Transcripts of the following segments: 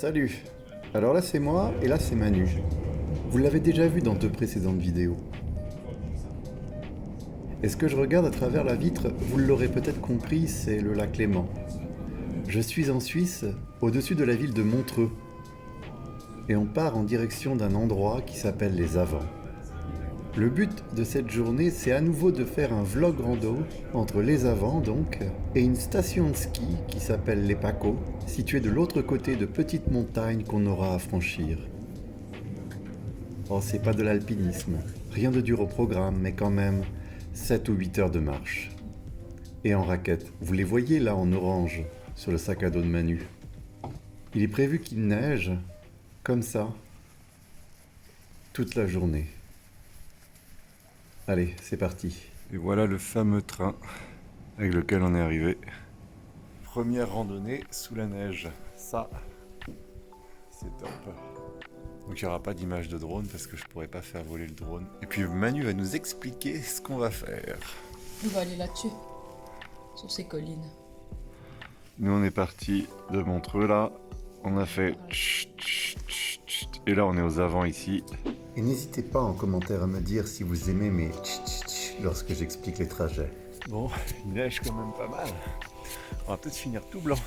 Salut. Alors là c'est moi et là c'est Manu. Vous l'avez déjà vu dans 2 précédentes vidéos. Et ce que je regarde à travers la vitre, vous l'aurez peut-être compris, c'est le lac Léman. Je suis en Suisse, au-dessus de la ville de Montreux. Et on part en direction d'un endroit qui s'appelle les Avants. Le but de cette journée, c'est à nouveau de faire un vlog rando entre les Avants donc et une station de ski qui s'appelle les Pacos, située de l'autre côté de petites montagnes qu'on aura à franchir. Oh, c'est pas de l'alpinisme, rien de dur au programme, mais quand même 7 ou 8 heures de marche. Et en raquette, vous les voyez là en orange sur le sac à dos de Manu. Il est prévu qu'il neige, comme ça, toute la journée. Allez, c'est parti. Et voilà le fameux train avec lequel on est arrivé. Première randonnée sous la neige. Ça, c'est top. Donc il n'y aura pas d'image de drone parce que je pourrais pas faire voler le drone. Et puis Manu va nous expliquer ce qu'on va faire. On va aller là-dessus, sur ces collines. Nous on est parti de Montreux là. On a fait chut, chut, chut, chut. Et là on est aux Avants ici. Et n'hésitez pas en commentaire à me dire si vous aimez mes tch lorsque j'explique les trajets. Bon, il neige quand même pas mal. On va peut-être finir tout blanc.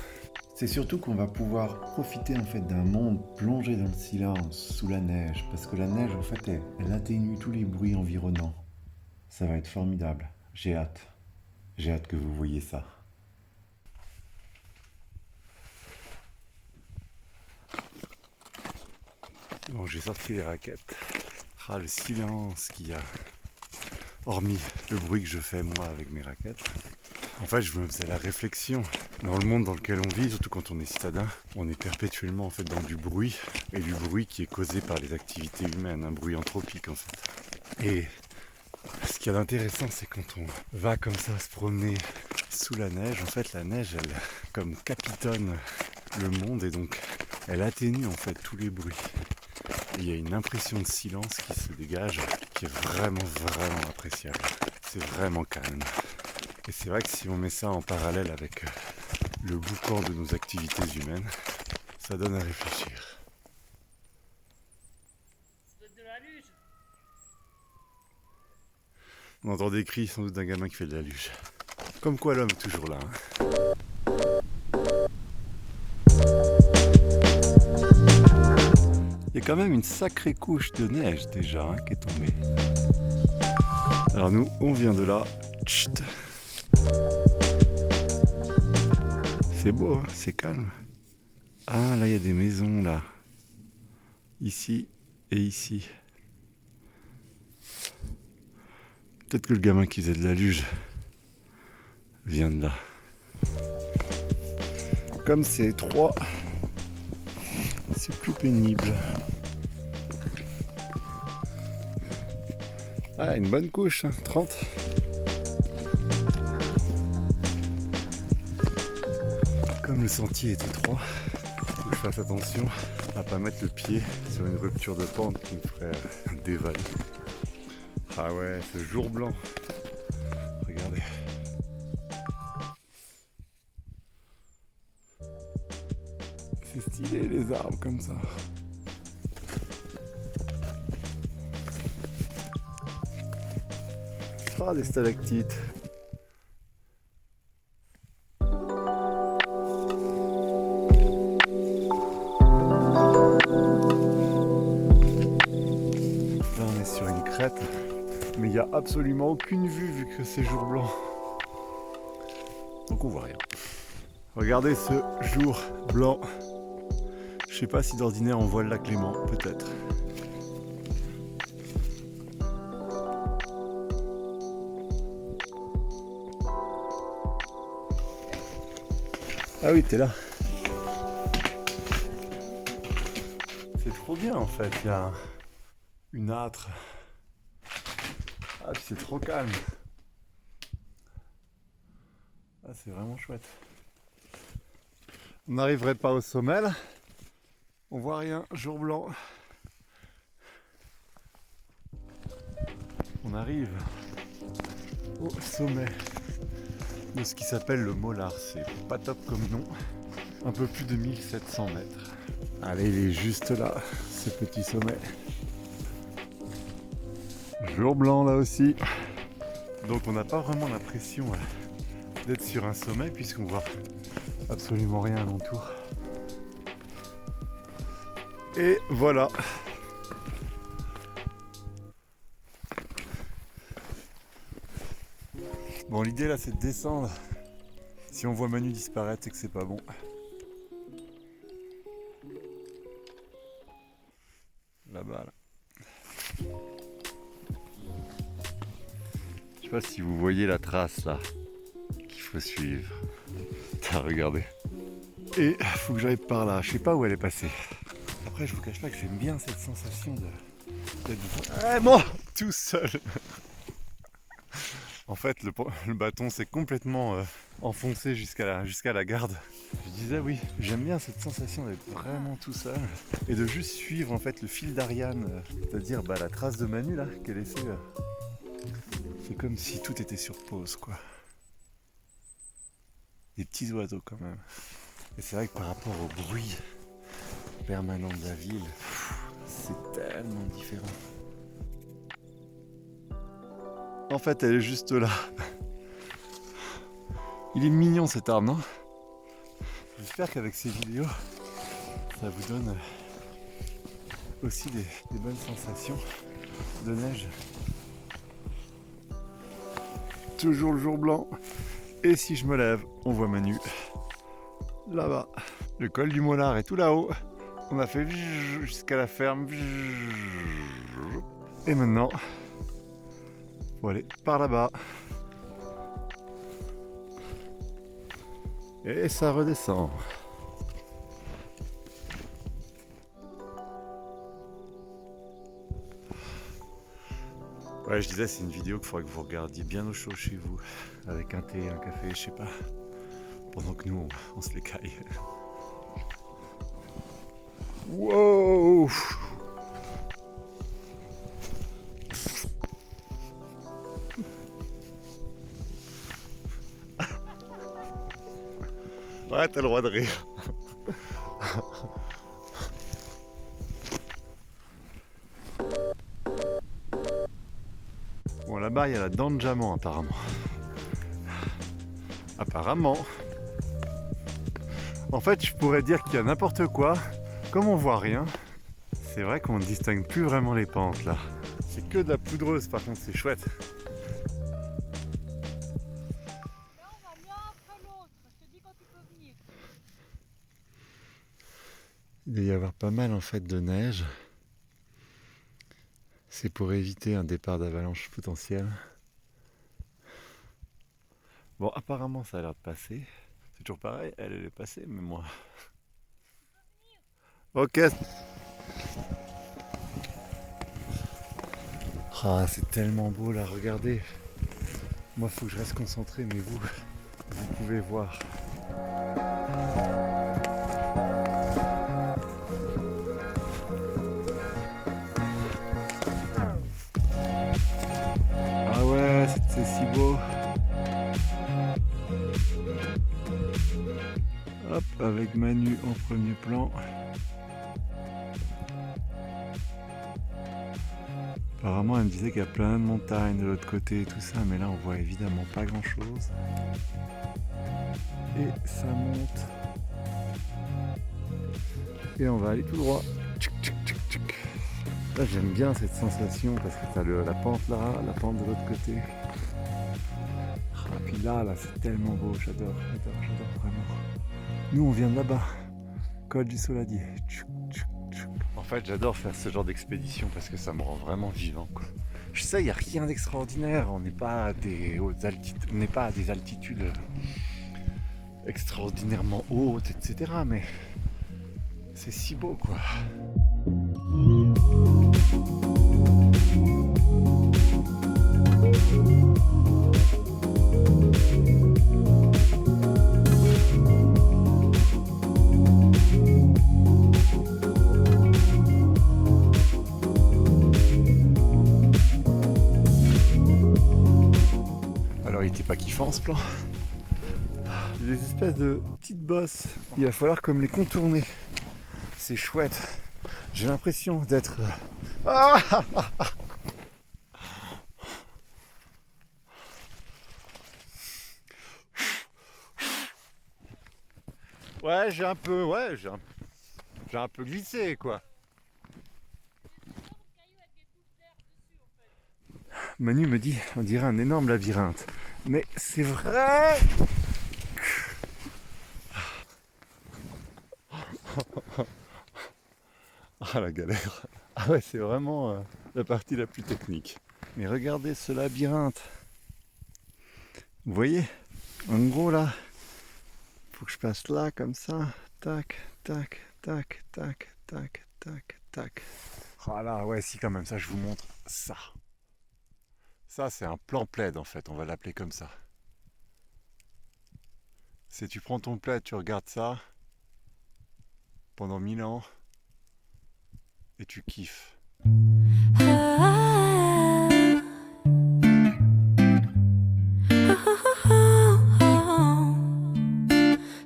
C'est surtout qu'on va pouvoir profiter en fait d'un monde plongé dans le silence, sous la neige, parce que la neige en fait elle atténue tous les bruits environnants. Ça va être formidable, j'ai hâte. J'ai hâte que vous voyez ça. Bon, j'ai sorti les raquettes. Ah, le silence qu'il y a. Hormis le bruit que je fais moi avec mes raquettes. En fait, je me faisais la réflexion. Dans le monde dans lequel on vit, surtout quand on est citadin, on est perpétuellement en fait dans du bruit. Et du bruit qui est causé par les activités humaines, un bruit anthropique en fait. Et ce qu'il y a d'intéressant, c'est quand on va comme ça se promener sous la neige, en fait la neige, elle comme capitonne le monde et donc elle atténue en fait tous les bruits. Et il y a une impression de silence qui se dégage, qui est vraiment appréciable. C'est vraiment calme. Et c'est vrai que si on met ça en parallèle avec le boucan de nos activités humaines, ça donne à réfléchir. On entend des cris sans doute d'un gamin qui fait de la luge. Comme quoi l'homme est toujours là. Il y a quand même une sacrée couche de neige déjà qui est tombée. Alors nous, on vient de là. Chut. C'est beau, hein, c'est calme. Ah, là, il y a des maisons, là. Ici et ici. Peut-être que le gamin qui faisait de la luge vient de là. Comme c'est étroit, c'est plus pénible. Ah, une bonne couche, hein, 30. Comme le sentier est étroit, faut que je fasse attention à pas mettre le pied sur une rupture de pente qui me ferait dévaler. Ah ouais, ce jour blanc. Regardez. C'est stylé les arbres comme ça. Ah, des stalactites. Là on est sur une crête, mais il n'y a absolument aucune vue vu que c'est jour blanc. Donc on voit rien. Regardez ce jour blanc. Je sais pas si d'ordinaire on voit le lac Léman, peut-être. Ah oui, t'es là. C'est trop bien en fait, il y a une âtre. Ah, puis c'est trop calme. Ah, c'est vraiment chouette. On n'arriverait pas au sommet là. On voit rien, jour blanc. On arrive au sommet de ce qui s'appelle le Mollard. C'est pas top comme nom. Un peu plus de 1700 mètres. Allez, il est juste là, ce petit sommet. Jour blanc là aussi. Donc on n'a pas vraiment l'impression d'être sur un sommet puisqu'on voit absolument rien alentour. Et voilà. Bon, l'idée là c'est de descendre. Si on voit Manu disparaître, c'est que c'est pas bon. Là-bas là. Je sais pas si vous voyez la trace là qu'il faut suivre. Regardez. Et faut que j'aille par là. Je sais pas où elle est passée. Après, je vous cache pas que j'aime bien cette sensation d'être vraiment tout seul. En fait, le bâton s'est complètement enfoncé jusqu'à la garde. Je disais oui, j'aime bien cette sensation d'être vraiment tout seul et de juste suivre en fait le fil d'Ariane, c'est-à-dire la trace de Manu là qu'elle laissait. C'est comme si tout était sur pause quoi. Des petits oiseaux quand même. Et c'est vrai que par rapport au bruit permanent de la ville, c'est tellement différent. En fait, elle est juste là. Il est mignon cet arbre, non? J'espère qu'avec ces vidéos, ça vous donne aussi des bonnes sensations de neige. Toujours le jour blanc. Et si je me lève, on voit Manu. Là-bas. Le col du Mollard est tout là-haut. On a fait jusqu'à la ferme. Et maintenant, faut aller par là-bas. Et ça redescend. Ouais, je disais, c'est une vidéo qu'il faudrait que vous regardiez bien au chaud chez vous, avec un thé, un café, je sais pas, pendant que nous, on se les caille. Wow! Ouais, t'as le droit de rire. Bon, là-bas, il y a la dent de diamant, apparemment. Apparemment. En fait, je pourrais dire qu'il y a n'importe quoi. Comme on voit rien, c'est vrai qu'on ne distingue plus vraiment les pentes, là. C'est que de la poudreuse, par contre, c'est chouette. Il doit y avoir pas mal, en fait, de neige. C'est pour éviter un départ d'avalanche potentiel. Bon, apparemment, ça a l'air de passer. C'est toujours pareil, elle est passée, mais moi... Ok. Ah, c'est tellement beau là, regardez. Moi, faut que je reste concentré, mais vous pouvez voir. Ah ouais, c'est si beau. Hop, avec Manu en premier plan. Apparemment, elle me disait qu'il y a plein de montagnes de l'autre côté et tout ça, mais là, on voit évidemment pas grand-chose. Et ça monte. Et on va aller tout droit. Tchic, tchic, tchic, tchic. Là, j'aime bien cette sensation parce que t'as la pente là, la pente de l'autre côté. Et puis là, c'est tellement beau, j'adore vraiment. Nous, on vient de là-bas, col du Soladier. En fait, j'adore faire ce genre d'expédition parce que ça me rend vraiment vivant, quoi. Je sais, il n'y a rien d'extraordinaire, on n'est pas à des hautes altitudes, on n'est pas à des altitudes extraordinairement hautes, etc. Mais c'est si beau, quoi. Alors il était pas kiffant ce plan. Des espèces de petites bosses. Il va falloir comme les contourner. c'est chouette. J'ai l'impression d'être... Ah ouais, j'ai un peu glissé, quoi. Manu me dit, on dirait un énorme labyrinthe. Mais c'est vrai. Ah la galère. Ah ouais, c'est vraiment la partie la plus technique. Mais regardez ce labyrinthe. Vous voyez? En gros là, faut que je passe là comme ça. Tac, tac, tac, tac, tac, tac, tac. Ah là, ouais, si quand même, ça je vous montre ça. Ça c'est un plan plaid en fait, on va l'appeler comme ça. C'est tu prends ton plaid, tu regardes ça pendant 1000 ans et tu kiffes.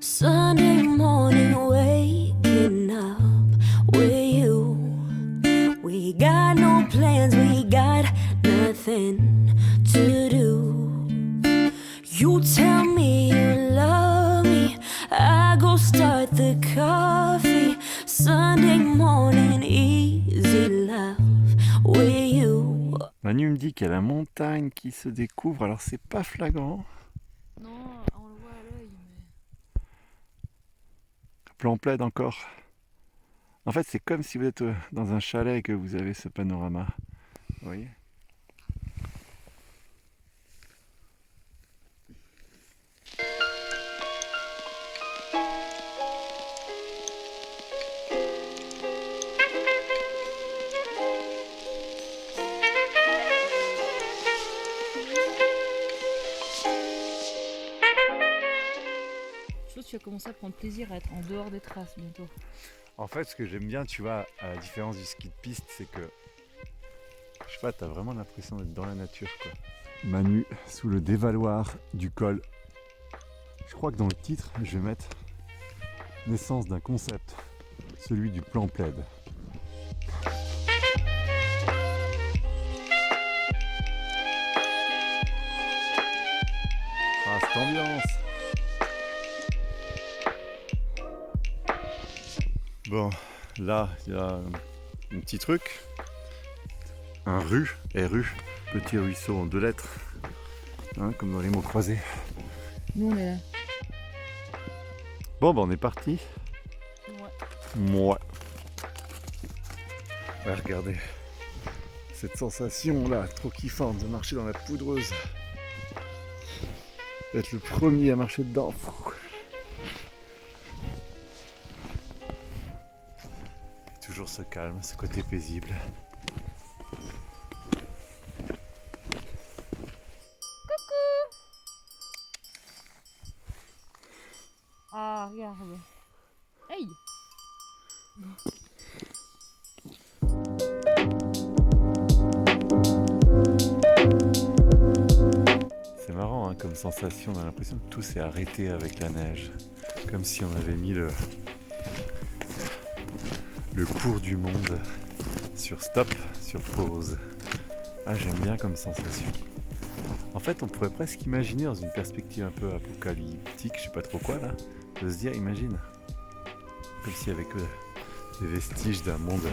Sunday morning, waking up with you. We got no plans, we got nothing to do. You tell me you love me, I go start the coffee. Sunday morning, easy love with you. Manu me dit qu'il y a la montagne qui se découvre, alors c'est pas flagrant. Non, on le voit à l'œil, mais... Plan plaid encore. En fait, c'est comme si vous êtes dans un chalet et que vous avez ce panorama. Vous voyez? Je pense que tu vas commencer à prendre plaisir à être en dehors des traces bientôt. En fait, ce que j'aime bien, tu vois, à la différence du ski de piste, c'est que, je sais pas, t'as vraiment l'impression d'être dans la nature, quoi. Manu, sous le dévaloir du col. Je crois que dans le titre, je vais mettre naissance d'un concept, celui du plan plaid. Ah, cette ambiance! Bon, là, il y a un petit truc. Un RU, RU, petit ruisseau en 2 lettres. Hein, comme dans les mots croisés. Nous, on est là. Bon, bah on est parti. Moi. Ouais, regardez. Cette sensation-là, trop kiffante de marcher dans la poudreuse. D'être le premier à marcher dedans. Toujours ce calme, ce côté paisible. Ah, regarde. Hey! C'est marrant hein, comme sensation, on a l'impression que tout s'est arrêté avec la neige. Comme si on avait mis le cours du monde sur stop, sur pause. Ah, j'aime bien comme sensation. En fait, on pourrait presque imaginer dans une perspective un peu apocalyptique, je sais pas trop quoi là, de se dire, imagine, comme s'il y avait que des vestiges d'un monde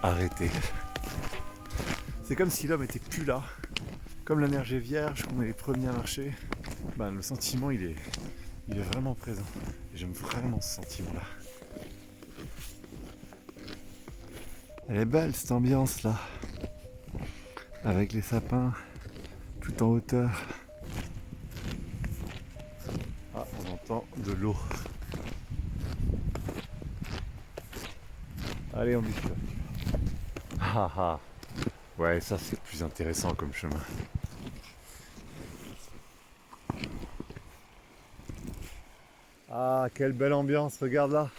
arrêté. C'est comme si l'homme était plus là, comme la neige est vierge, qu'on est les premiers à marcher. Ben, le sentiment, il est vraiment présent. Et j'aime vraiment ce sentiment-là. Elle est belle cette ambiance là, avec les sapins tout en hauteur. Ah, on entend de l'eau. Allez, on bifurque. Ah ah. Ouais, ça c'est plus intéressant comme chemin. Ah, quelle belle ambiance, regarde là.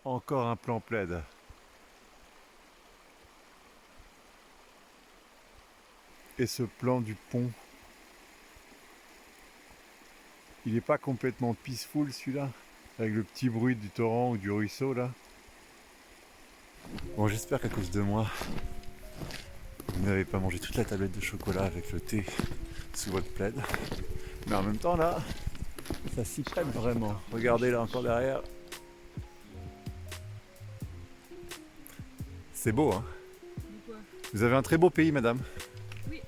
Encore un plan plaid. Et ce plan du pont, il n'est pas complètement peaceful celui-là, avec le petit bruit du torrent ou du ruisseau là. Bon, j'espère qu'à cause de moi, vous n'avez pas mangé toute la tablette de chocolat avec le thé sous votre plaid. Mais en même temps là, ça s'y prête vraiment. Regardez là encore derrière. C'est beau hein. Vous avez un très beau pays madame. Oui.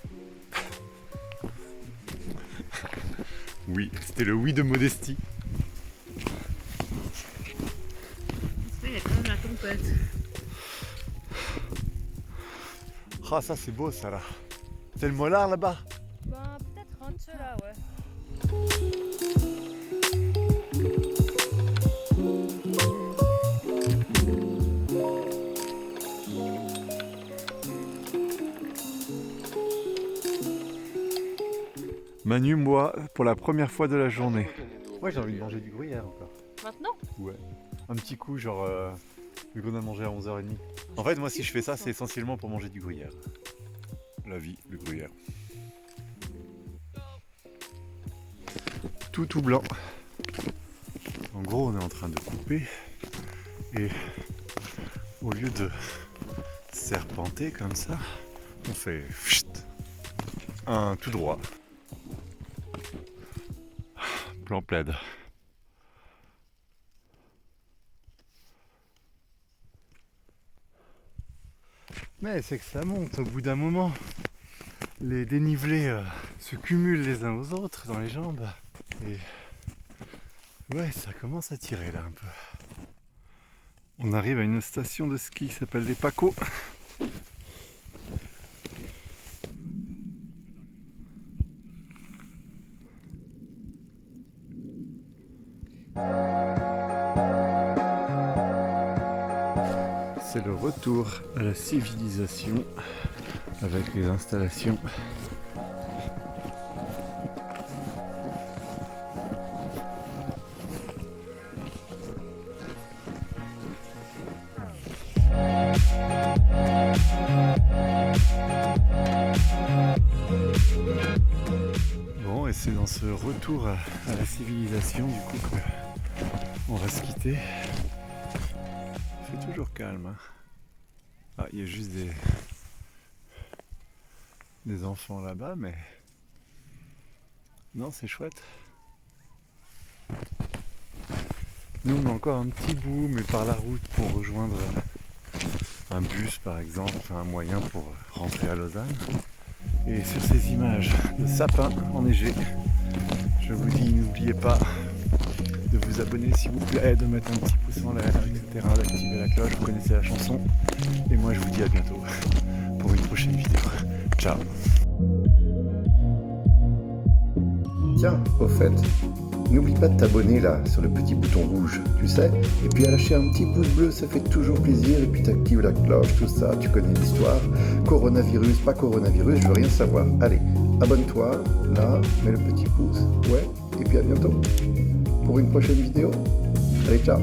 Oui, c'était le oui de modestie. Il y a quand même la tempête. Ah ça c'est beau ça là. C'est le molar là-bas. Ben peut-être un de ceux-là, ouais. Manu boit pour la première fois de la journée. Moi j'ai envie de manger du gruyère encore. Maintenant? Ouais. Un petit coup genre vu qu'on a mangé à 11h30. En fait moi si je fais ça c'est essentiellement pour manger du gruyère. La vie, le gruyère. Tout blanc. En gros on est en train de couper et au lieu de serpenter comme ça, on fait un tout droit. Plan plaid. Mais c'est que ça monte au bout d'un moment. Les dénivelés se cumulent les uns aux autres dans les jambes. Et ouais, ça commence à tirer là un peu. On arrive à une station de ski qui s'appelle les Pacos. C'est le retour à la civilisation avec les installations. Bon, et c'est dans ce retour à la civilisation du coup qu'on va se quitter. Il fait toujours calme. Hein. Ah, il y a juste des enfants là-bas, mais non, c'est chouette. Nous, on a encore un petit bout, mais par la route pour rejoindre un bus, par exemple, enfin un moyen pour rentrer à Lausanne. Et sur ces images de sapins enneigés, je vous dis, n'oubliez pas de vous abonner s'il vous plaît, de mettre un petit pouce en l'air, etc., d'activer la cloche, vous connaissez la chanson. Et moi je vous dis à bientôt pour une prochaine vidéo. Ciao. Tiens, au fait, n'oublie pas de t'abonner là, sur le petit bouton rouge, tu sais, et puis à lâcher un petit pouce bleu, ça fait toujours plaisir, et puis t'actives la cloche, tout ça, tu connais l'histoire. Coronavirus, pas coronavirus, je veux rien savoir. Allez, abonne-toi, là, mets le petit pouce, ouais, et puis à bientôt pour une prochaine vidéo. Allez, ciao.